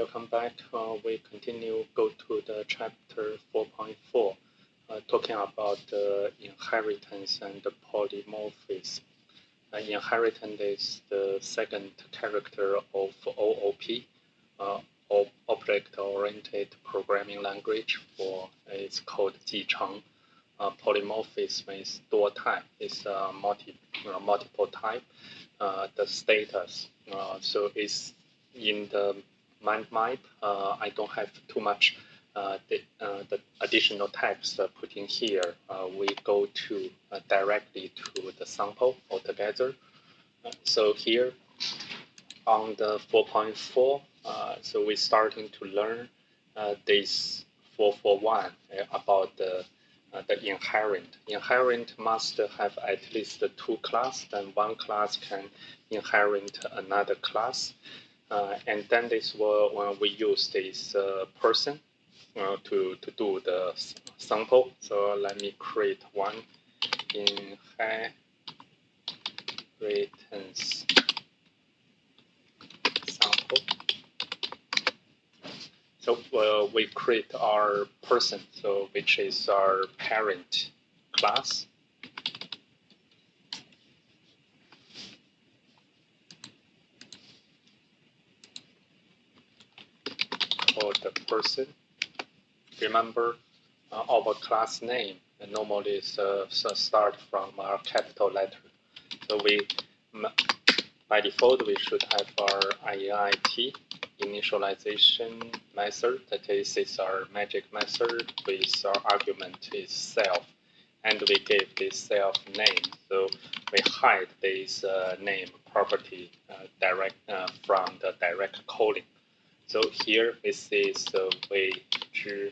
welcome back. We continue go to the chapter 4.4, talking about the inheritance and the polymorphism. Inheritance is the second character of OOP, Object-Oriented Programming Language. It's called 继承. Polymorphism is dual type. It's multiple type. The status. So it's in the mind map. I don't have too much the additional text put in here. We go to directly to the sample altogether. So here on the 4.4, so we're starting to learn this 441 about the inherent. Inherent must have at least two classes, then one class can inherit another class. And then this will when we use this person to do the sample. So let me create one inheritance sample. So we create our person, so which is our parent class. Called the person. Remember, our class name normally is start from our capital letter. So by default we should have our IIT initialization method. That is our magic method with our argument is self, and we give this self name. So we hide this name property direct from the direct calling. So here this is the way to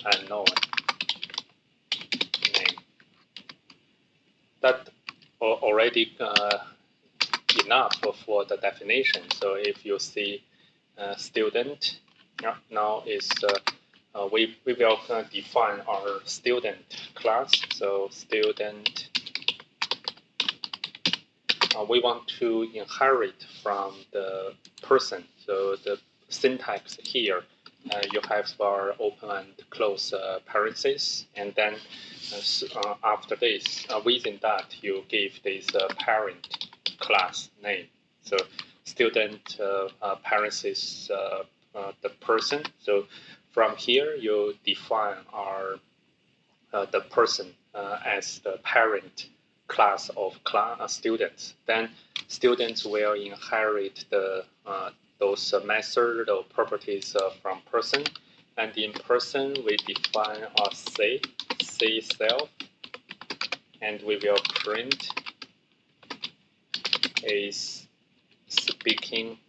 unknown name. That already enough for the definition. So if you see student, now is we will define our student class. So student, we want to inherit from the person. So the syntax here, you have our open and close parentheses, and then after this, within that, you give this parent class name. So student parentheses the person. So from here, you define our the person as the parent class of students. Then students will inherit the those methods or properties from person, and in person we define our C self, and we will print is speaking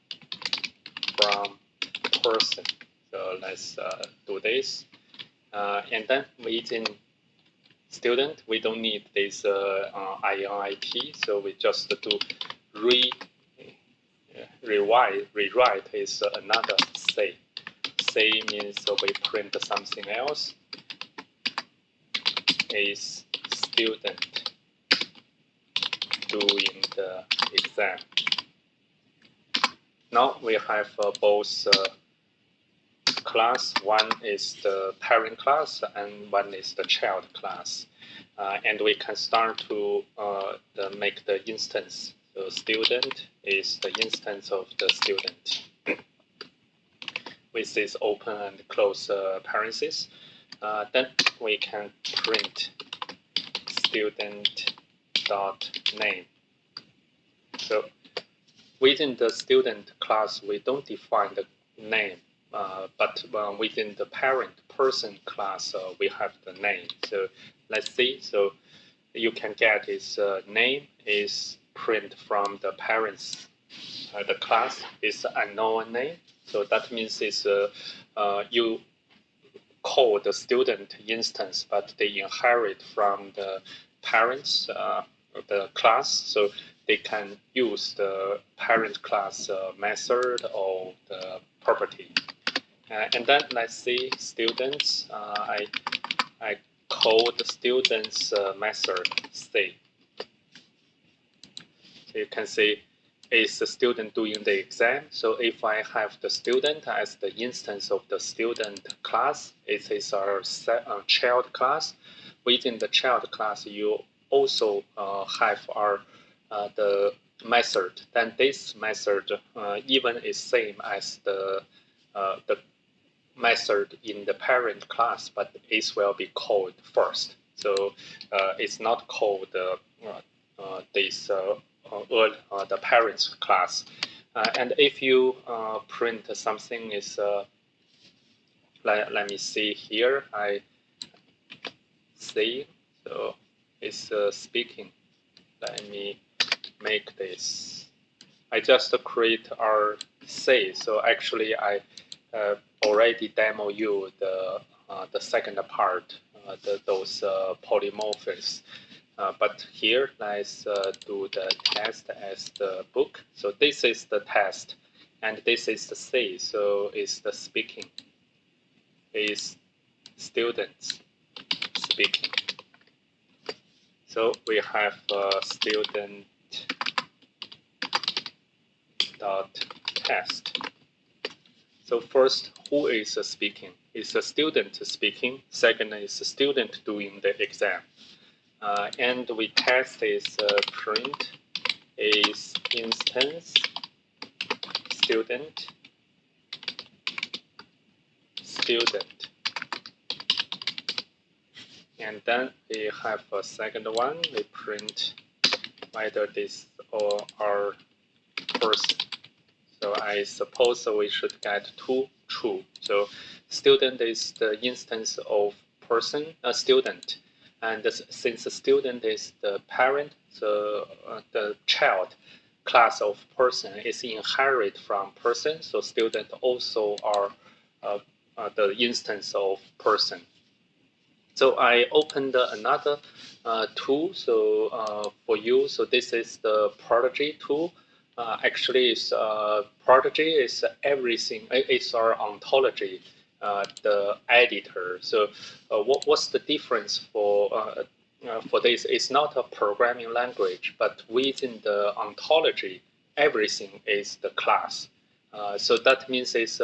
from person. So let's do this, and then within student we don't need this IIT, so we just do rewrite is another C. C means we print something else. Is student doing the exam. Now we have both class. One is the parent class and one is the child class. And we can start to make the instance. So student is the instance of the student with this open and close parentheses. Then we can print student dot name. So within the student class, we don't define the name, but within the parent person class, we have the name. So let's see. So you can get its name is print from the parents. The class is unknown name. So that means it's you call the student instance, but they inherit from the parents the class. So they can use the parent class method or the property. And then let's see students. I call the students method C. So you can see is the student doing the exam. So if I have the student as the instance of the student class, it is our child class. Within the child class, you also have our the method. Then this method even is same as the method in the parent class, but it will be called first. So it's not called the parents class. And if you print something is let me see here. I see. So it's speaking. Let me make this. I just create our say. So actually, I already demo you the second part, those polymorphisms. But here, let's do the test as the book. So this is the test, and this is the say. So it's the speaking. Is students speaking. So we have student dot test. So first, who is speaking? Is a student speaking. Second is a student doing the exam. And we test is print is instance student. And then we have a second one. We print whether this or our person. So I suppose we should get 2 true. So student is the instance of person, a student. And since the student is the parent, so the child class of person is inherit from person. So student also are the instance of person. So I opened another tool. So for you, so this is the Prodigy tool. Actually, Prodigy is everything. It's our ontology, the editor. So what's the difference for this? It's not a programming language, but within the ontology, everything is the class. So that means it's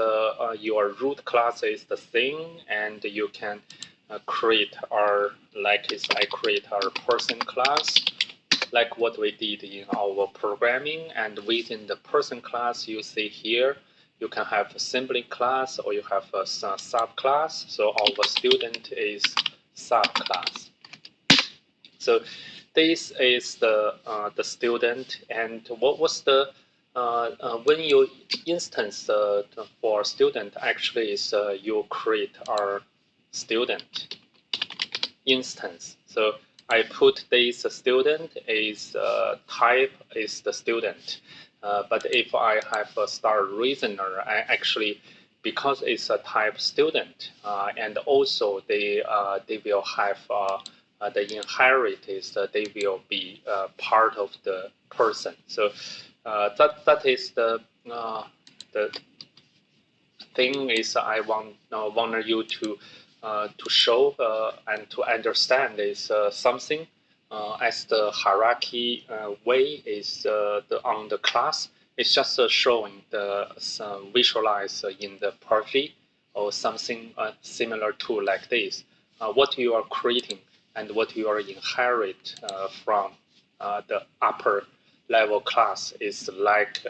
your root class is the thing, and you can create our, I create our person class, like what we did in our programming. And within the person class, you see here, you can have a sibling class or you have a subclass. So our student is subclass. So this is the student. And what was the when you instance for student, actually is you create our student instance. So I put this student is type is the student. But if I have a star reasoner, I actually, because it's a type student, and also they will have the inherit is they will be part of the person. So that is the thing is I want you to show and to understand is something as the hierarchy way is on the class. It's just showing the visualize in the project or something similar to like this. What you are creating and what you are inherit from the upper level class is like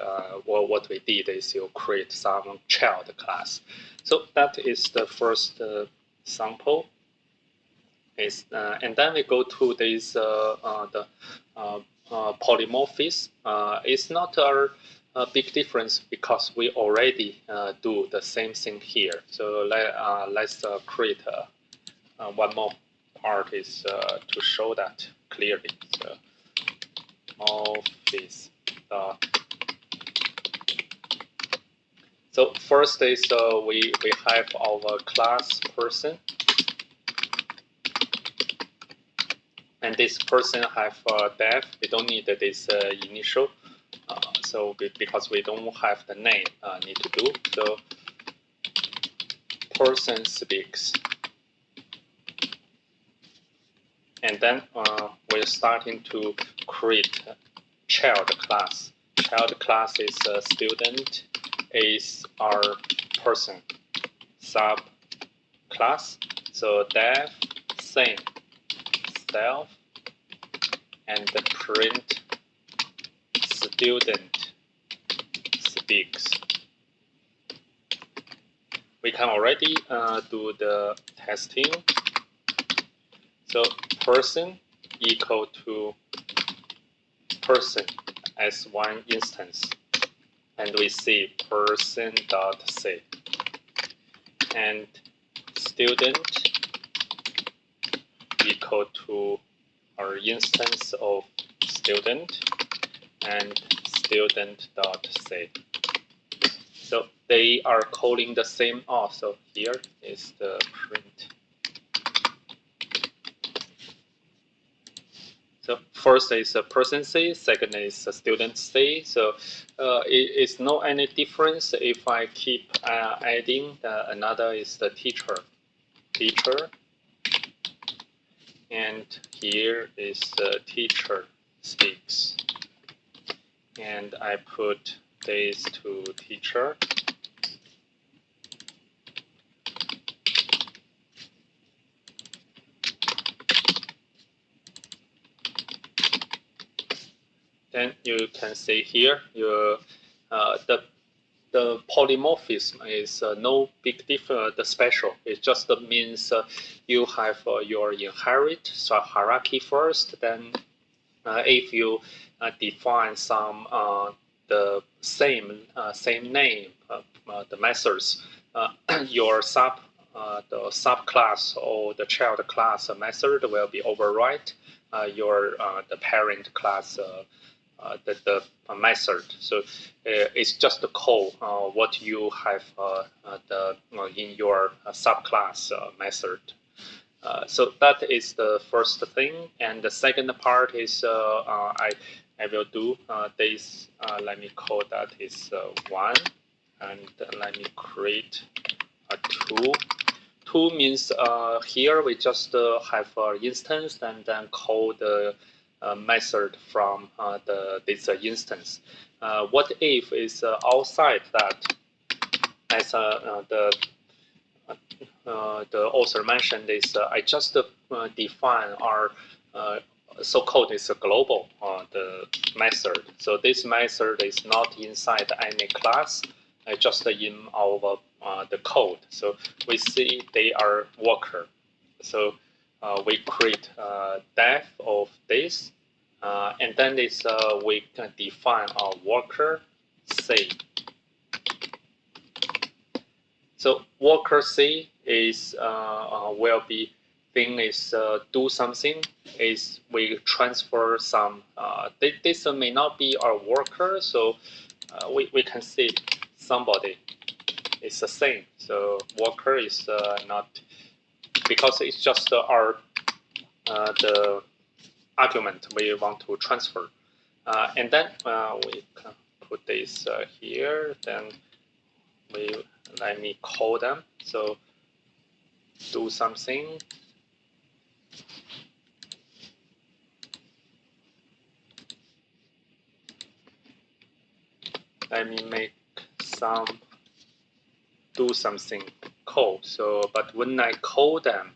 well, what we did is you create some child class. So that is the first sample. Is and then we go to this the polymorphism. It's not a big difference because we already do the same thing here. So let's create one more part is to show that clearly. So morphism. So first is we have our class person, and this person have def. We don't need this initial, so because we don't have the name need to do. So person speaks, and then we're starting to create child class. child class is student, is our person subclass. So def same self and print student speaks. We can already do the testing. So person equal to person as one instance, and we see person dot say, and student equal to our instance of student and student dot say. So they are calling the same auth. So here is the print. So first is a person say, second is a student say. So it's no any difference if I keep adding another is the teacher, and here is the teacher speaks, and I put this to teacher. Then you can see here the polymorphism is no big difference. The special it just means you have your inherit so hierarchy first. Then if you define some the same name the methods, your the subclass or the child class method will be override your the parent class the method. So it's just the code what you have in your subclass method. So that is the first thing, and the second part is I will do this. Let me call that is 1, and let me create a 2. 2 means here we just have an instance and then call the method from this instance. What if is outside that? As the author mentioned is I just define our so-called is a global the method. So this method is not inside any class, just in our the code. So we see they are worker. So we create def of this, and then this we can define our worker say. So worker C is will be thing is do something is we transfer some. This may not be our worker, so we can see somebody is the same. So worker is not because it's just our the argument we want to transfer, and then we can put this here. Then we let me call them. So do something. Let me make some do something call. So, but when I call them,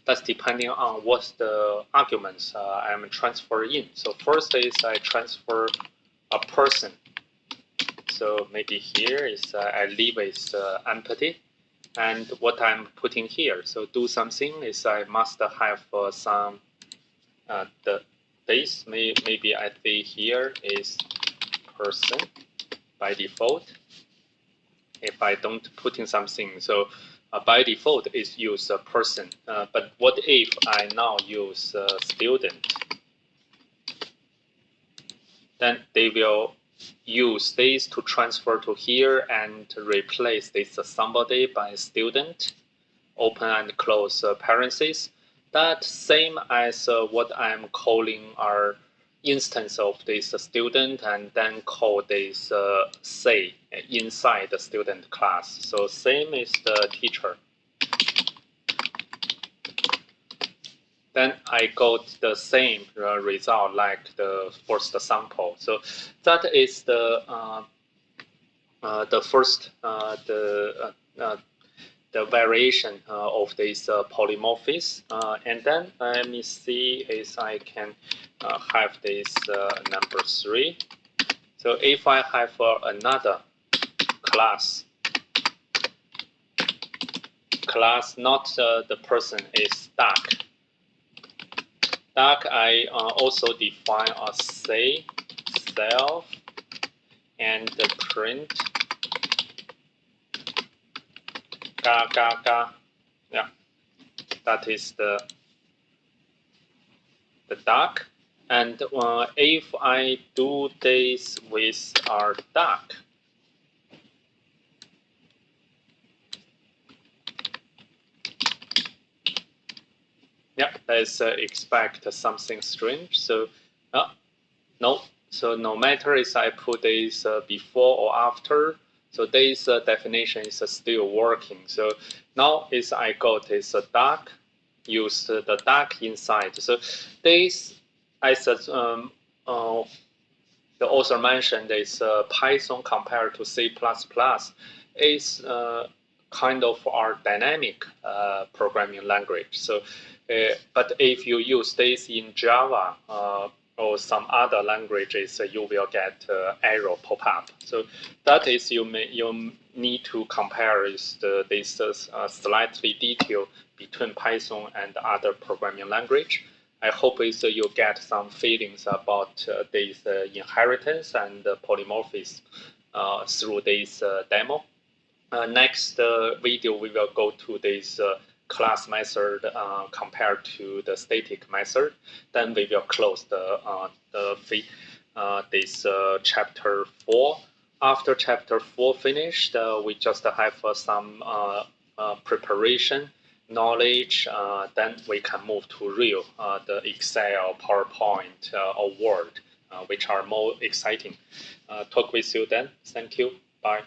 that's depending on what's the arguments I'm transferring in. So first is I transfer a person. So maybe here is I leave it empty, and what I'm putting here. So do something is I must have some this maybe I say here is person by default. If I don't put in something, so by default is use a person. But what if I now use student? Then they will use this to transfer to here and replace this somebody by student, open and close parentheses. That same as what I'm calling our instance of this student, and then call this say inside the student class. So same is the teacher. then I got the same result like the first sample. So that is the first the variation of this polymorphism. And then let me see if I can have this number 3. So if I have another class not the person is duck. Duck I also define as say self and print ga ga ga. Yeah, that is the duck. And if I do this with our duck, yeah, let's expect something strange. So no, so no matter if I put this before or after, so this definition is still working. So now is I got this duck, use the duck inside. So this, as the author mentioned, is Python compared to C++ is kind of our dynamic programming language. So, but if you use this in Java or some other languages, you will get error pop up. So that is you need to compare this slightly detail between Python and other programming language. I hope you get some feelings about this inheritance and polymorphism through this demo. Next video, we will go to this class method compared to the static method. Then we will close this chapter 4. After chapter 4 finished, we just have some preparation knowledge. Then we can move to real, the Excel, PowerPoint, or Word, which are more exciting. Talk with you then. Thank you. Bye.